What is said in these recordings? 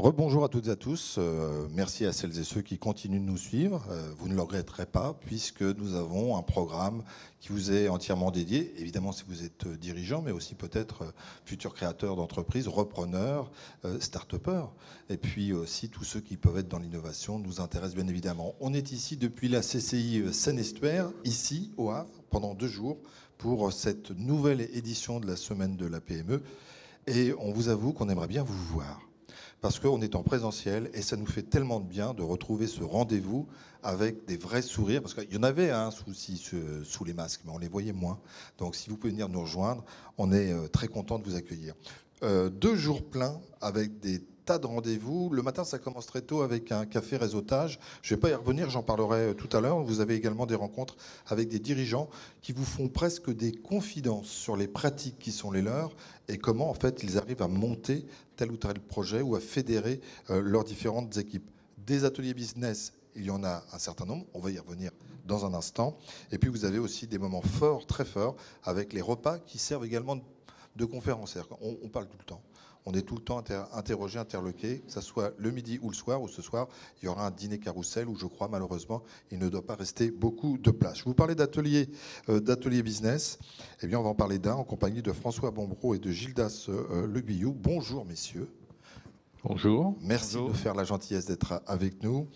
Rebonjour à toutes et à tous. Merci à celles et ceux qui continuent de nous suivre. Vous ne le regretterez pas puisque nous avons un programme qui vous est entièrement dédié. Évidemment, si vous êtes dirigeant, mais aussi peut-être futur créateur d'entreprise, repreneur, start-upper. Et puis aussi tous ceux qui peuvent être dans l'innovation nous intéressent bien évidemment. On est ici depuis la CCI Seine-Estuaire, ici au Havre, pendant 2 jours pour cette nouvelle édition de la semaine de la PME. Et on vous avoue qu'on aimerait bien vous voir. Parce qu'on est en présentiel et ça nous fait tellement de bien de retrouver ce rendez-vous avec des vrais sourires. Parce qu'il y en avait un sous les masques, mais on les voyait moins. Donc si vous pouvez venir nous rejoindre, on est très content de vous accueillir. 2 jours pleins avec des tas de rendez-vous. Le matin, ça commence très tôt avec un café réseautage. Je ne vais pas y revenir, j'en parlerai tout à l'heure. Vous avez également des rencontres avec des dirigeants qui vous font presque des confidences sur les pratiques qui sont les leurs et comment en fait ils arrivent à monter tel ou tel projet ou à fédérer leurs différentes équipes. Des ateliers business, il y en a un certain nombre, on va y revenir dans un instant. Et puis vous avez aussi des moments forts, très forts, avec les repas qui servent également de conférences. On parle tout le temps. On est tout le temps interrogé, interloqué, que ce soit le midi ou le soir, ou ce soir, il y aura un dîner carrousel où je crois malheureusement il ne doit pas rester beaucoup de place. Je vous parlais d'atelier business. Eh bien, on va en parler d'un en compagnie de François Bombreau et de Gildas Le Guillou. Bonjour messieurs. Bonjour. Merci de faire la gentillesse d'être avec nous.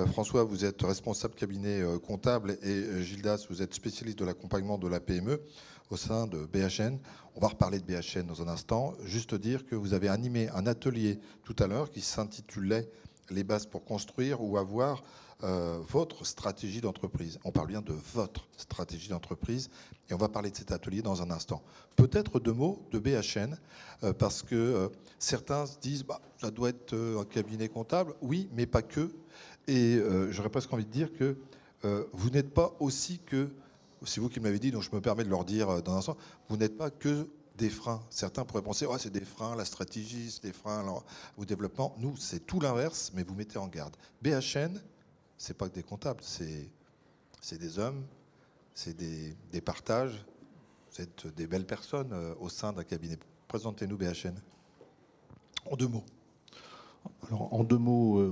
François, vous êtes responsable cabinet comptable et Gildas, vous êtes spécialiste de l'accompagnement de la PME au sein de BHN. On va reparler de BHN dans un instant. Juste dire que vous avez animé un atelier tout à l'heure qui s'intitulait « Les bases pour construire ou avoir votre stratégie d'entreprise ». On parle bien de votre stratégie d'entreprise et on va parler de cet atelier dans un instant. Peut-être 2 mots de BHN parce que certains se disent ça doit être un cabinet comptable. Oui, mais pas que. Et j'aurais presque envie de dire que vous n'êtes pas aussi que... C'est vous qui me l'avez dit, donc je me permets de leur dire dans un instant, vous n'êtes pas que des freins. Certains pourraient penser, c'est des freins, la stratégie, c'est des freins au développement. Nous, c'est tout l'inverse, mais vous mettez en garde. BHN, c'est pas que des comptables, c'est des hommes, c'est des partages, vous êtes des belles personnes au sein d'un cabinet. Présentez-nous BHN. En 2 mots. Alors, en 2 mots,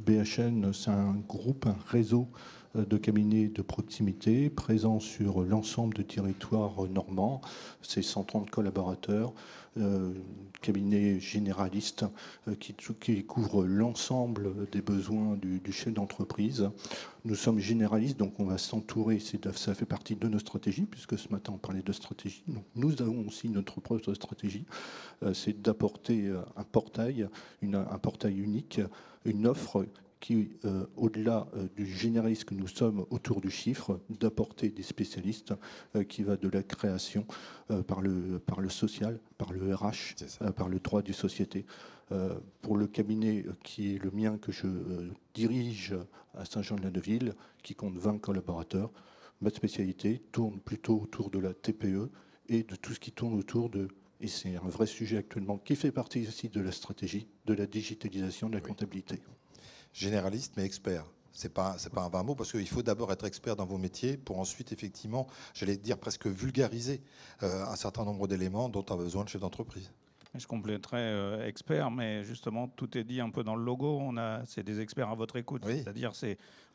BHN, c'est un groupe, un réseau de cabinets de proximité présents sur l'ensemble du territoire normand. C'est 130 collaborateurs, cabinet généraliste qui couvre l'ensemble des besoins du chef d'entreprise. Nous sommes généralistes, donc on va s'entourer, ça fait partie de nos stratégies, puisque ce matin on parlait de stratégie. Donc nous avons aussi notre propre stratégie, c'est d'apporter un portail unique, une offre qui, au-delà du généraliste que nous sommes autour du chiffre, d'apporter des spécialistes qui va de la création par le social, par le RH, par le droit des sociétés. Pour le cabinet qui est le mien, que je dirige à Saint-Jean-de-la-Neuville, qui compte 20 collaborateurs, ma spécialité tourne plutôt autour de la TPE et de tout ce qui tourne autour de... Et c'est un vrai sujet actuellement qui fait partie aussi de la stratégie, de la digitalisation de la comptabilité. Généraliste mais expert. C'est pas un vain mot parce qu'il faut d'abord être expert dans vos métiers pour ensuite effectivement, j'allais dire presque vulgariser un certain nombre d'éléments dont a besoin le chef d'entreprise. Je compléterais expert, mais justement tout est dit un peu dans le logo. C'est des experts à votre écoute, oui. C'est-à-dire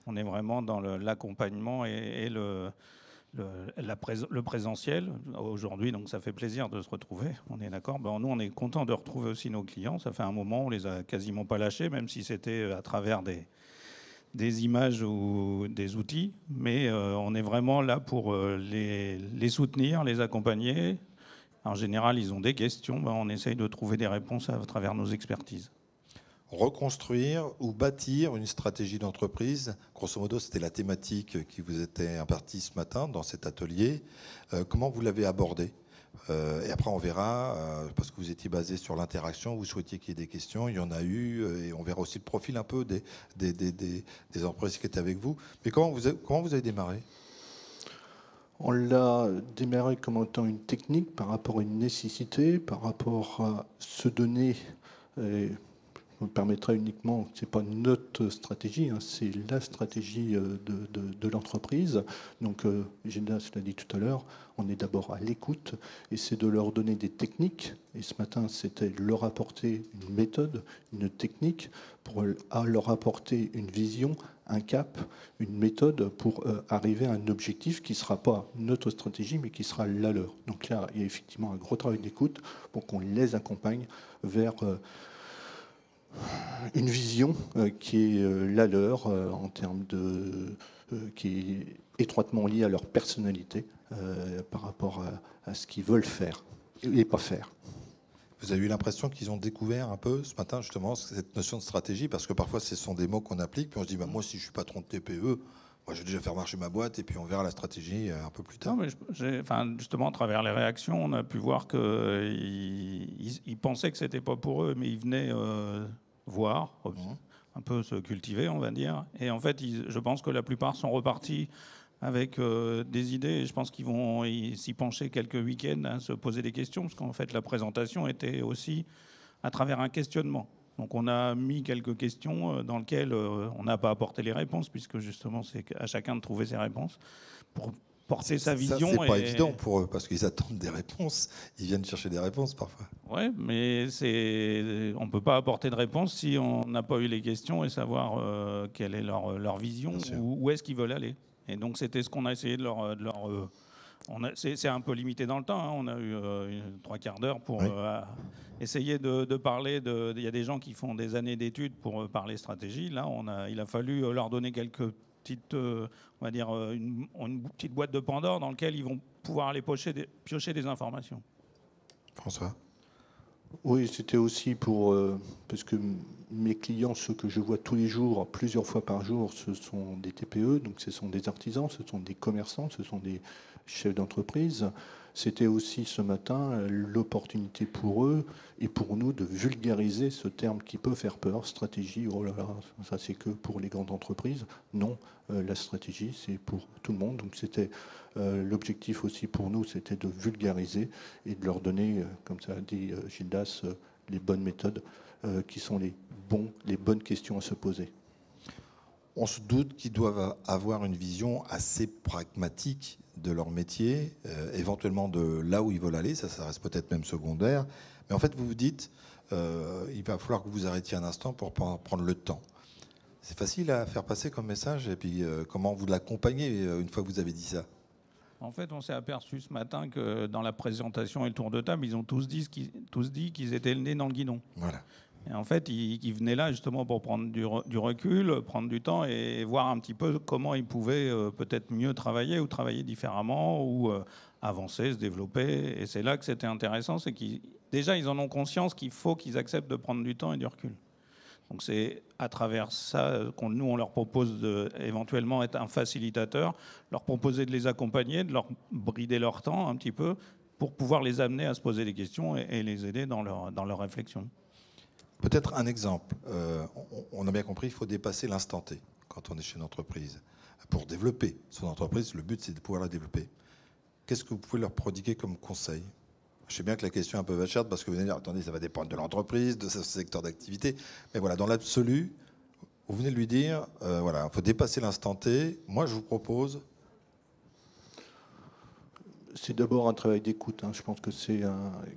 on est vraiment dans l'accompagnement et le présentiel aujourd'hui, donc ça fait plaisir de se retrouver, on est d'accord. Nous, on est content de retrouver aussi nos clients. Ça fait un moment, on les a quasiment pas lâchés, même si c'était à travers des images ou des outils. Mais on est vraiment là pour les soutenir, les accompagner. En général, ils ont des questions. On essaye de trouver des réponses à travers nos expertises. Reconstruire ou bâtir une stratégie d'entreprise, grosso modo, c'était la thématique qui vous était impartie ce matin dans cet atelier. Comment vous l'avez abordé ? Et après, on verra, parce que vous étiez basé sur l'interaction, vous souhaitiez qu'il y ait des questions, il y en a eu, et on verra aussi le profil un peu des entreprises qui étaient avec vous. Mais comment vous avez démarré ? On l'a démarré comme étant une technique par rapport à une nécessité, par rapport à se donner... me permettrai uniquement, ce n'est pas notre stratégie, hein, c'est la stratégie de l'entreprise. Donc, Gildas l'a dit tout à l'heure, on est d'abord à l'écoute, et c'est de leur donner des techniques. Et ce matin, c'était leur apporter une méthode, une technique, pour leur apporter une vision, un cap, une méthode pour arriver à un objectif qui ne sera pas notre stratégie, mais qui sera la leur. Donc là, il y a effectivement un gros travail d'écoute pour qu'on les accompagne vers une vision qui est la leur en termes qui est étroitement liée à leur personnalité par rapport à ce qu'ils veulent faire et pas faire. Vous avez eu l'impression qu'ils ont découvert un peu ce matin justement cette notion de stratégie, parce que parfois ce sont des mots qu'on applique, puis on se dit moi si je suis patron de TPE, moi je vais déjà faire marcher ma boîte et puis on verra la stratégie un peu plus tard. Non, mais justement, à travers les réactions, on a pu voir qu'ils pensaient que c'était pas pour eux, mais ils venaient voir, un peu se cultiver, on va dire. Et en fait, je pense que la plupart sont repartis avec des idées. Et je pense qu'ils vont s'y pencher quelques week-ends, à se poser des questions, parce qu'en fait, la présentation était aussi à travers un questionnement. Donc on a mis quelques questions dans lesquelles on n'a pas apporté les réponses, puisque justement c'est à chacun de trouver ses réponses pour porter sa vision. Ça, c'est pas évident pour eux, parce qu'ils attendent des réponses. Ils viennent chercher des réponses parfois. Oui, mais on ne peut pas apporter de réponse si on n'a pas eu les questions et savoir quelle est leur vision, où est-ce qu'ils veulent aller. Et donc c'était ce qu'on a essayé de leur c'est un peu limité dans le temps, hein. On a eu 3/4 d'heure pour essayer de parler. Il y a des gens qui font des années d'études pour parler stratégie. Là, il a fallu leur donner quelques petites, on va dire, une petite boîte de Pandore dans laquelle ils vont pouvoir aller piocher des informations. François ? Oui, c'était aussi parce que mes clients, ceux que je vois tous les jours, plusieurs fois par jour, ce sont des TPE, donc ce sont des artisans, ce sont des commerçants, ce sont des chefs d'entreprise. C'était aussi ce matin l'opportunité pour eux et pour nous de vulgariser ce terme qui peut faire peur, stratégie. Oh là là, ça c'est que pour les grandes entreprises. Non, la stratégie c'est pour tout le monde. Donc c'était l'objectif aussi pour nous, c'était de vulgariser et de leur donner, comme ça a dit Gildas, les bonnes méthodes qui sont les bonnes questions à se poser. On se doute qu'ils doivent avoir une vision assez pragmatique de leur métier, éventuellement de là où ils veulent aller, ça reste peut-être même secondaire. Mais en fait, vous vous dites, il va falloir que vous arrêtiez un instant pour prendre le temps. C'est facile à faire passer comme message, et puis comment vous l'accompagnez une fois que vous avez dit ça ? En fait, on s'est aperçu ce matin que dans la présentation et le tour de table, ils ont tous dit qu'ils étaient le nez dans le guidon. Voilà. Et en fait, ils venaient là justement pour prendre du recul, prendre du temps et voir un petit peu comment ils pouvaient peut-être mieux travailler ou travailler différemment ou avancer, se développer. Et c'est là que c'était intéressant, c'est déjà ils en ont conscience qu'il faut qu'ils acceptent de prendre du temps et du recul. Donc c'est à travers ça nous on leur propose éventuellement être un facilitateur, leur proposer de les accompagner, de leur brider leur temps un petit peu pour pouvoir les amener à se poser des questions et les aider dans leur réflexion. Peut-être un exemple. On a bien compris, il faut dépasser l'instant T quand on est chez une entreprise. Pour développer son entreprise, le but, c'est de pouvoir la développer. Qu'est-ce que vous pouvez leur prodiguer comme conseil ? Je sais bien que la question est un peu vacharde parce que vous venez de dire, attendez, ça va dépendre de l'entreprise, de son secteur d'activité. Mais voilà, dans l'absolu, vous venez de lui dire, voilà, il faut dépasser l'instant T. Moi, je vous propose... C'est d'abord un travail d'écoute. Je pense que c'est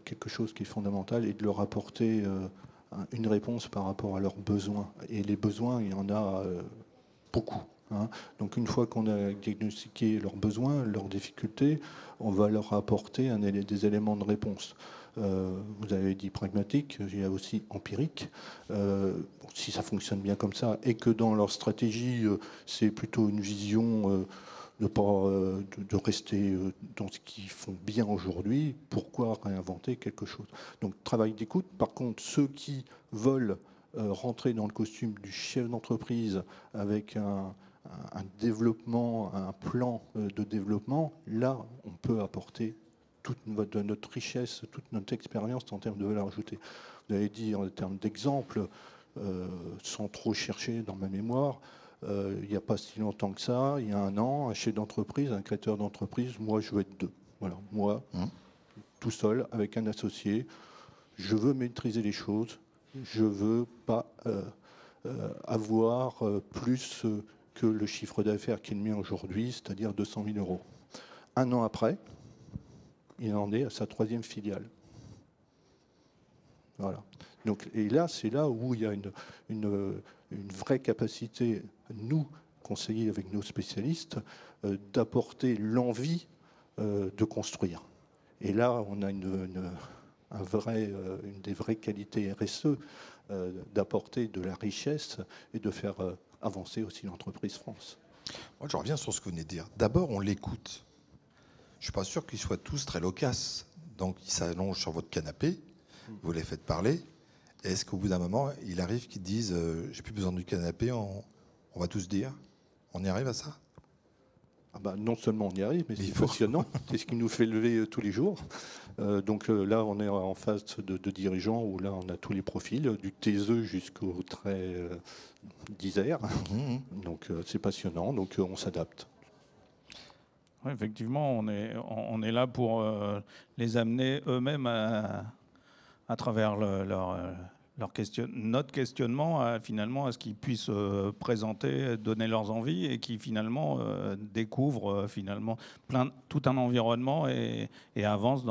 quelque chose qui est fondamental et de leur apporter... une réponse par rapport à leurs besoins. Et les besoins, il y en a beaucoup. Donc une fois qu'on a diagnostiqué leurs besoins, leurs difficultés, on va leur apporter des éléments de réponse. Vous avez dit pragmatique, il y a aussi empirique. Si ça fonctionne bien comme ça et que dans leur stratégie, c'est plutôt une vision... de rester dans ce qu'ils font bien aujourd'hui, pourquoi réinventer quelque chose? Donc travail d'écoute. Par contre, ceux qui veulent rentrer dans le costume du chef d'entreprise avec un développement, un plan de développement, là, on peut apporter toute notre richesse, toute notre expérience en termes de valeur ajoutée. Vous avez dit en termes d'exemple, sans trop chercher dans ma mémoire, il n'y a pas si longtemps que ça, il y a un an, un chef d'entreprise, un créateur d'entreprise, moi je veux être deux. Voilà, moi, tout seul, avec un associé, je veux maîtriser les choses, je ne veux pas avoir plus que le chiffre d'affaires qui est le mien aujourd'hui, c'est-à-dire 200 000 euros. Un an après, il en est à sa 3e filiale. Voilà. Donc, et là, c'est là où il y a une vraie capacité, nous, conseillers avec nos spécialistes, d'apporter l'envie de construire. Et là, on a une des vraies qualités RSE, d'apporter de la richesse et de faire avancer aussi l'entreprise France. Moi, je reviens sur ce que vous venez de dire. D'abord, on l'écoute. Je ne suis pas sûr qu'ils soient tous très loquaces. Donc, ils s'allongent sur votre canapé, vous les faites parler. Est-ce qu'au bout d'un moment, il arrive qu'ils disent j'ai plus besoin du canapé, on va tous dire? On y arrive à ça? Non seulement on y arrive, mais c'est passionnant. C'est ce qui nous fait lever tous les jours. Donc là, on est en phase de dirigeants où là, on a tous les profils, du TSE jusqu'au très d'Isère. Donc c'est passionnant, donc on s'adapte. Oui, effectivement, on est là pour les amener eux-mêmes à travers notre questionnement finalement à ce qu'ils puissent présenter, donner leurs envies et qui finalement découvrent finalement tout un environnement et avancent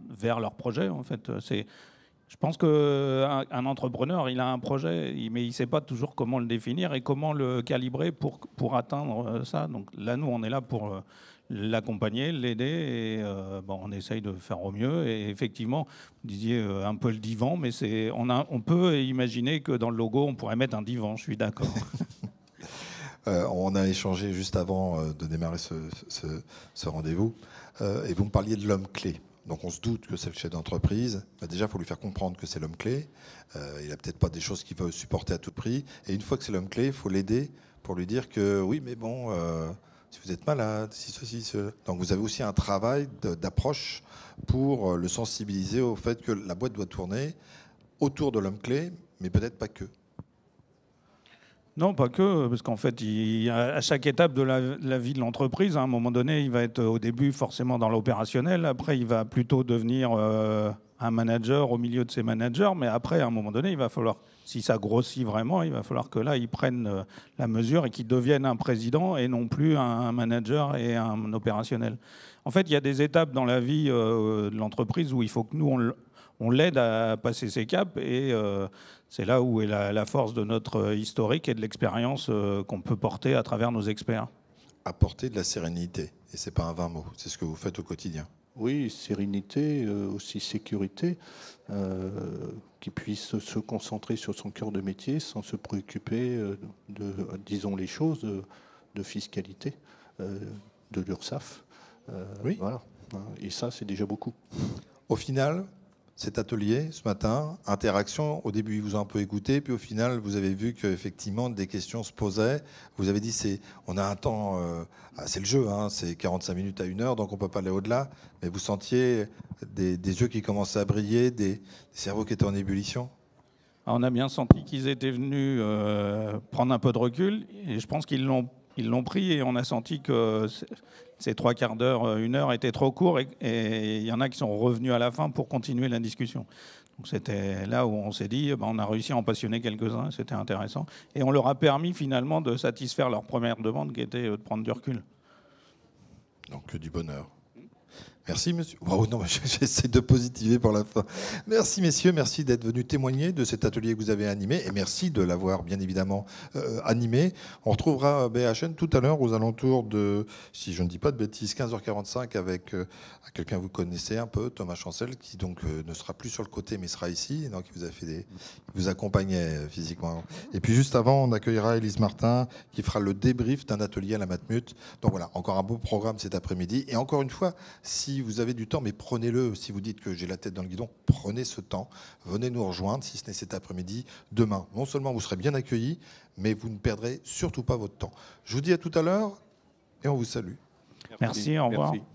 vers leur projet. En fait, je pense qu'un entrepreneur, il a un projet, mais il ne sait pas toujours comment le définir et comment le calibrer pour atteindre ça. Donc là, nous, on est là pour l'accompagner, l'aider, et on essaye de faire au mieux. Et effectivement, vous disiez un peu le divan, mais on peut imaginer que dans le logo, on pourrait mettre un divan, je suis d'accord. On a échangé juste avant de démarrer ce rendez-vous, et vous me parliez de l'homme clé. Donc on se doute que c'est le chef d'entreprise. Déjà, il faut lui faire comprendre que c'est l'homme clé. Il n'a peut-être pas des choses qu'il veut supporter à tout prix. Et une fois que c'est l'homme clé, il faut l'aider pour lui dire que oui, mais bon... si vous êtes malade, si ceci, cela. Donc vous avez aussi un travail d'approche pour le sensibiliser au fait que la boîte doit tourner autour de l'homme clé, mais peut-être pas que. Non, pas que, parce qu'en fait, à chaque étape de la vie de l'entreprise, à un moment donné, il va être au début forcément dans l'opérationnel, après il va plutôt devenir un manager au milieu de ses managers, mais après, à un moment donné, il va falloir, si ça grossit vraiment, il va falloir que là, ils prennent la mesure et qu'ils deviennent un président et non plus un manager et un opérationnel. En fait, il y a des étapes dans la vie de l'entreprise où il faut que nous, on l'aide à passer ces caps et c'est là où est la force de notre historique et de l'expérience qu'on peut porter à travers nos experts. Apporter de la sérénité, et c'est pas un vain mot, c'est ce que vous faites au quotidien. Oui, sérénité, aussi sécurité, qui puisse se concentrer sur son cœur de métier sans se préoccuper disons les choses, de fiscalité, de l'URSSAF. Oui. Voilà. Et ça, c'est déjà beaucoup. Au final, cet atelier, ce matin, interaction, au début, ils vous ont un peu écouté, puis au final, vous avez vu qu'effectivement, des questions se posaient. Vous avez dit, on a un temps, c'est le jeu, hein, c'est 45 minutes à 1 heure, donc on ne peut pas aller au-delà. Mais vous sentiez des yeux qui commençaient à briller, des cerveaux qui étaient en ébullition? On a bien senti qu'ils étaient venus prendre un peu de recul, et je pense qu'ils l'ont pris, et on a senti que ces 3/4 d'heure, 1 heure étaient trop courts, et il y en a qui sont revenus à la fin pour continuer la discussion. Donc c'était là où on s'est dit, on a réussi à en passionner quelques-uns, c'était intéressant. Et on leur a permis finalement de satisfaire leur première demande, qui était de prendre du recul. Donc que du bonheur. Merci, monsieur. Wow, non, j'essaie de positiver pour la fin. Merci, messieurs. Merci d'être venus témoigner de cet atelier que vous avez animé. Et merci de l'avoir, bien évidemment, animé. On retrouvera BHN tout à l'heure aux alentours de, si je ne dis pas de bêtises, 15h45 avec quelqu'un que vous connaissez un peu, Thomas Chancel, qui donc ne sera plus sur le côté, mais sera ici. Donc, il vous accompagnait physiquement. Et puis, juste avant, on accueillera Élise Martin, qui fera le débrief d'un atelier à la Matmut. Donc, voilà, encore un beau programme cet après-midi. Et encore une fois, si vous avez du temps, mais prenez-le. Si vous dites que j'ai la tête dans le guidon, prenez ce temps. Venez nous rejoindre, si ce n'est cet après-midi, demain. Non seulement vous serez bien accueillis, mais vous ne perdrez surtout pas votre temps. Je vous dis à tout à l'heure et on vous salue. Merci, au revoir. Merci.